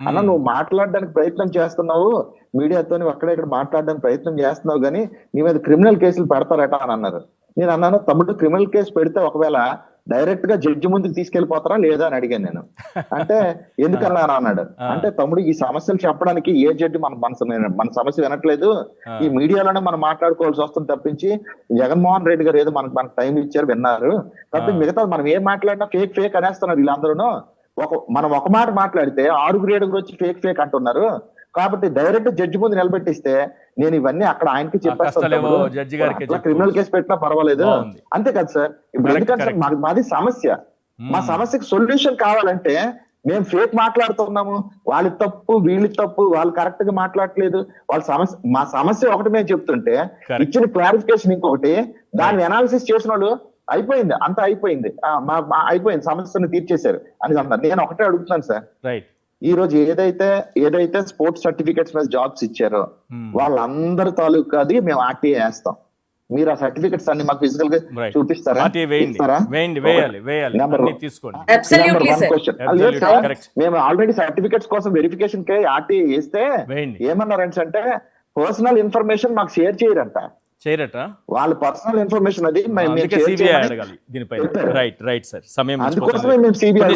అన్న నువ్వు మాట్లాడడానికి ప్రయత్నం చేస్తున్నావు, మీడియాతో నువ్వు అక్కడ ఇక్కడ మాట్లాడడానికి ప్రయత్నం చేస్తున్నావు, కానీ నీ మీద క్రిమినల్ కేసులు పెడతారట అని అన్నారు. నేను అన్నాను, తమ్ముడు క్రిమినల్ కేసు పెడితే ఒకవేళ డైరెక్ట్ గా జడ్జి ముందుకు తీసుకెళ్లిపోతారా లేదా అని అడిగాను నేను. అంటే ఎందుకన్నా అన్నాడు. అంటే తమ్ముడు ఈ సమస్యలు చెప్పడానికి ఏ జడ్జి మన సమస్య వినట్లేదు, ఈ మీడియాలోనే మనం మాట్లాడుకోవాల్సి వస్తుంది తప్పించి జగన్మోహన్ రెడ్డి గారు ఏదో మనకు టైం ఇచ్చారు విన్నారు తప్ప మిగతా మనం ఏం మాట్లాడినా ఫేక్ అనేస్తున్నారు వీళ్ళందరూ. మనం ఒక మాట మాట్లాడితే 6 వచ్చి ఫేక్ అంటున్నారు. కాబట్టి డైరెక్ట్ జడ్జి ముందు నిలబెట్టిస్తే నేను ఇవన్నీ అక్కడ ఆయనకి చెప్పేస్తాను, క్రిమినల్ కేసు పెట్టినా పర్వాలేదు, అంతే కదా సార్. ఇప్పుడు ఎందుకంటే మాది సమస్య, మా సమస్యకి సొల్యూషన్ కావాలంటే మేము ఫేక్ మాట్లాడుతున్నాము, వాళ్ళ తప్పు వీళ్ళ తప్పు, వాళ్ళు కరెక్ట్ గా మాట్లాడట్లేదు, వాళ్ళ సమస్య మా సమస్య ఒకటి మేము చెప్తుంటే ఇచ్చిన క్లారిఫికేషన్ ఇంకొకటి, దాన్ని అనాలిసిస్ చేసిన వాళ్ళు అయిపోయింది, అంతా అయిపోయింది, అయిపోయింది, సమస్యను తీర్చేశారు అని అన్నారు. నేను ఒకటే అడుగుతున్నాను సార్, ఈ రోజు ఏదైతే స్పోర్ట్స్ సర్టిఫికెట్స్ మీద జాబ్స్ ఇచ్చారో వాళ్ళందరి తాలూకాది మేము ఆర్టీఏ వేస్తాం, మీరు ఆ సర్టిఫికెట్స్ అన్ని మాకు ఫిజికల్ గా చూపిస్తారా? మేము ఆల్రెడీ సర్టిఫికెట్స్ కోసం వెరిఫికేషన్ కి ఆర్టీఏ వేస్తే ఏమన్నారంటే పర్సనల్ ఇన్ఫర్మేషన్ మాకు షేర్ చేయరంట, వాళ్ళ పర్సనల్ ఇన్ఫర్మేషన్ అది అందుకోసమే మేము సిబిఐ